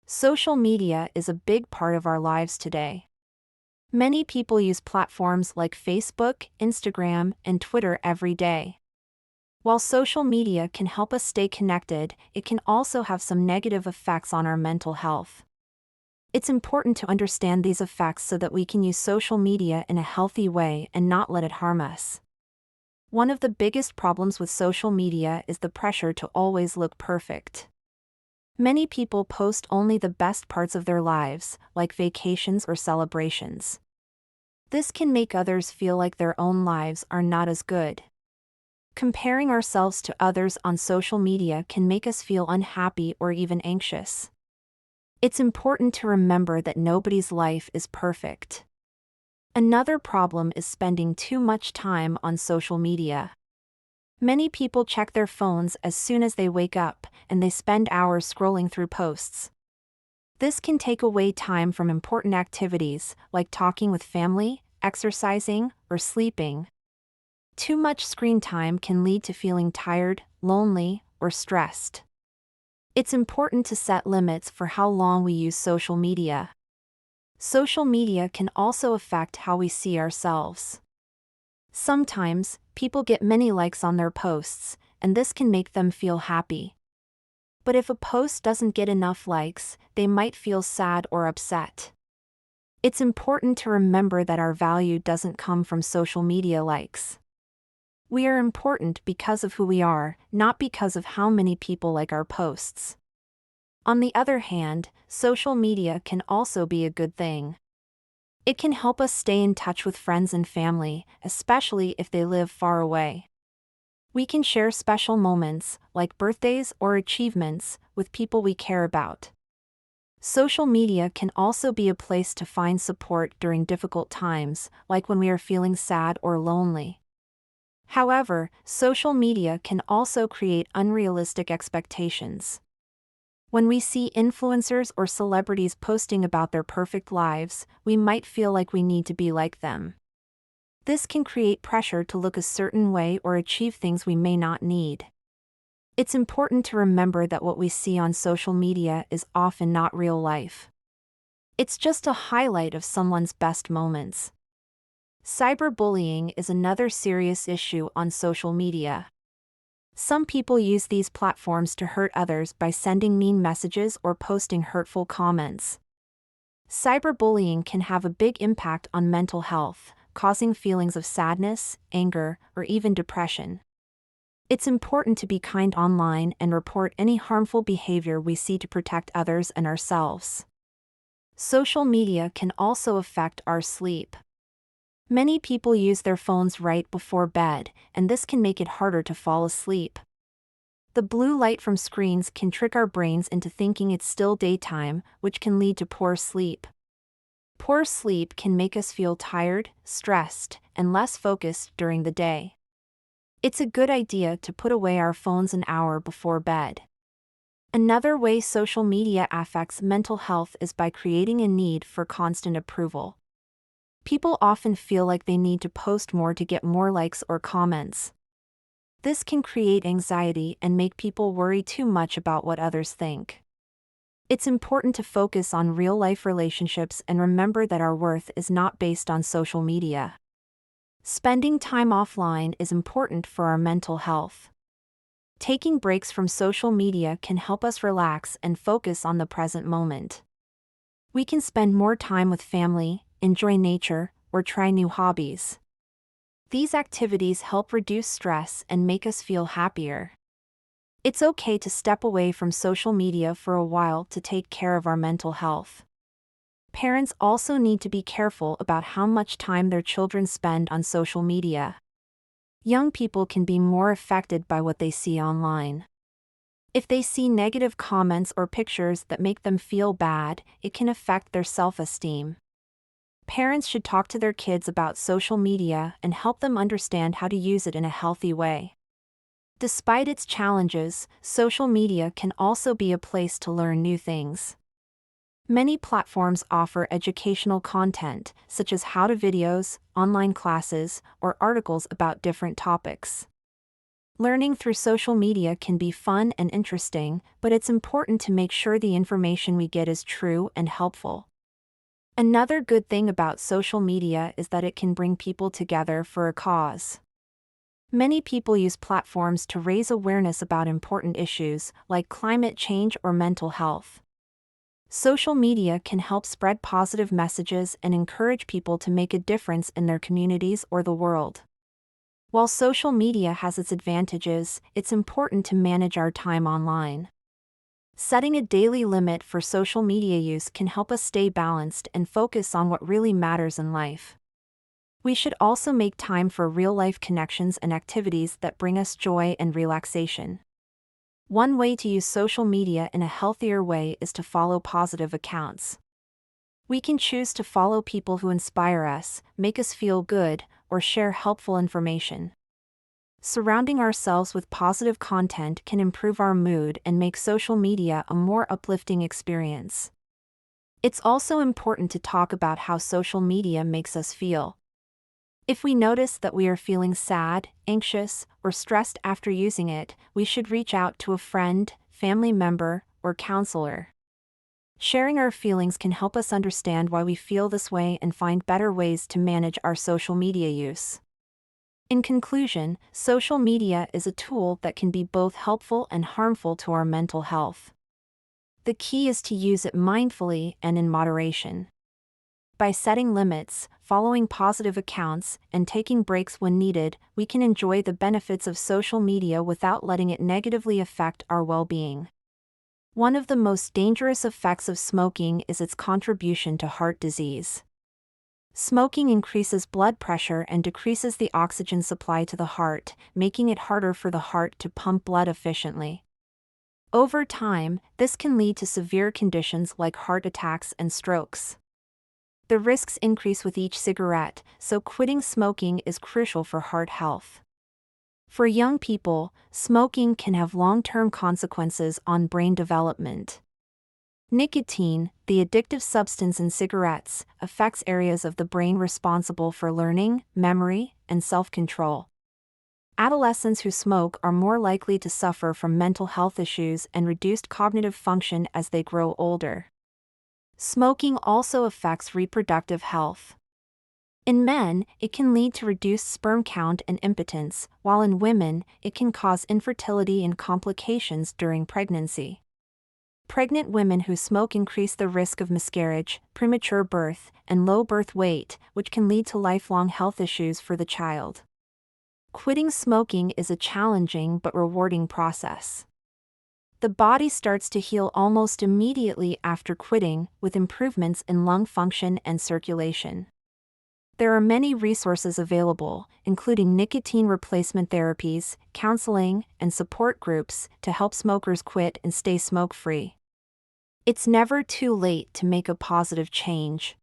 Social media is a big part of our lives today. Many people use platforms like Facebook, Instagram, and Twitter every day. While social media can help us stay connected, it can also have some negative effects on our mental health. It's important to understand these effects so that we can use social media in a healthy way and not let it harm us. One of the biggest problems with social media is the pressure to always look perfect. Many people post only the best parts of their lives, like vacations or celebrations. This can make others feel like their own lives are not as good. Comparing ourselves to others on social media can make us feel unhappy or even anxious. It's important to remember that nobody's life is perfect. Another problem is spending too much time on social media. Many people check their phones as soon as they wake up, and they spend hours scrolling through posts. This can take away time from important activities, like talking with family, exercising, or sleeping. Too much screen time can lead to feeling tired, lonely, or stressed. It's important to set limits for how long we use social media. Social media can also affect how we see ourselves. Sometimes, people get many likes on their posts, and this can make them feel happy. But if a post doesn't get enough likes, they might feel sad or upset. It's important to remember that our value doesn't come from social media likes. We are important because of who we are, not because of how many people like our posts. On the other hand, social media can also be a good thing. It can help us stay in touch with friends and family, especially if they live far away. We can share special moments, like birthdays or achievements, with people we care about. Social media can also be a place to find support during difficult times, like when we are feeling sad or lonely. However, social media can also create unrealistic expectations. When we see influencers or celebrities posting about their perfect lives, we might feel like we need to be like them. This can create pressure to look a certain way or achieve things we may not need. It's important to remember that what we see on social media is often not real life. It's just a highlight of someone's best moments. Cyberbullying is another serious issue on social media. Some people use these platforms to hurt others by sending mean messages or posting hurtful comments. Cyberbullying can have a big impact on mental health, causing feelings of sadness, anger, or even depression. It's important to be kind online and report any harmful behavior we see to protect others and ourselves. Social media can also affect our sleep. Many people use their phones right before bed, and this can make it harder to fall asleep. The blue light from screens can trick our brains into thinking it's still daytime, which can lead to poor sleep. Poor sleep can make us feel tired, stressed, and less focused during the day. It's a good idea to put away our phones an hour before bed. Another way social media affects mental health is by creating a need for constant approval. People often feel like they need to post more to get more likes or comments. This can create anxiety and make people worry too much about what others think. It's important to focus on real-life relationships and remember that our worth is not based on social media. Spending time offline is important for our mental health. Taking breaks from social media can help us relax and focus on the present moment. We can spend more time with family, enjoy nature, or try new hobbies. These activities help reduce stress and make us feel happier. It's okay to step away from social media for a while to take care of our mental health. Parents also need to be careful about how much time their children spend on social media. Young people can be more affected by what they see online. If they see negative comments or pictures that make them feel bad, it can affect their self-esteem. Parents should talk to their kids about social media and help them understand how to use it in a healthy way. Despite its challenges, social media can also be a place to learn new things. Many platforms offer educational content, such as how-to videos, online classes, or articles about different topics. Learning through social media can be fun and interesting, but it's important to make sure the information we get is true and helpful. Another good thing about social media is that it can bring people together for a cause. Many people use platforms to raise awareness about important issues like climate change or mental health. Social media can help spread positive messages and encourage people to make a difference in their communities or the world. While social media has its advantages, it's important to manage our time online. Setting a daily limit for social media use can help us stay balanced and focus on what really matters in life. We should also make time for real-life connections and activities that bring us joy and relaxation. One way to use social media in a healthier way is to follow positive accounts. We can choose to follow people who inspire us, make us feel good, or share helpful information. Surrounding ourselves with positive content can improve our mood and make social media a more uplifting experience. It's also important to talk about how social media makes us feel. If we notice that we are feeling sad, anxious, or stressed after using it, we should reach out to a friend, family member, or counselor. Sharing our feelings can help us understand why we feel this way and find better ways to manage our social media use. In conclusion, social media is a tool that can be both helpful and harmful to our mental health. The key is to use it mindfully and in moderation. By setting limits, following positive accounts, and taking breaks when needed, we can enjoy the benefits of social media without letting it negatively affect our well-being. One of the most dangerous effects of smoking is its contribution to heart disease. Smoking increases blood pressure and decreases the oxygen supply to the heart, making it harder for the heart to pump blood efficiently. Over time, this can lead to severe conditions like heart attacks and strokes. The risks increase with each cigarette, so quitting smoking is crucial for heart health. For young people, smoking can have long-term consequences on brain development. Nicotine, the addictive substance in cigarettes, affects areas of the brain responsible for learning, memory, and self-control. Adolescents who smoke are more likely to suffer from mental health issues and reduced cognitive function as they grow older. Smoking also affects reproductive health. In men, it can lead to reduced sperm count and impotence, while in women, it can cause infertility and complications during pregnancy. Pregnant women who smoke increase the risk of miscarriage, premature birth, and low birth weight, which can lead to lifelong health issues for the child. Quitting smoking is a challenging but rewarding process. The body starts to heal almost immediately after quitting, with improvements in lung function and circulation. There are many resources available, including nicotine replacement therapies, counseling, and support groups to help smokers quit and stay smoke-free. It's never too late to make a positive change.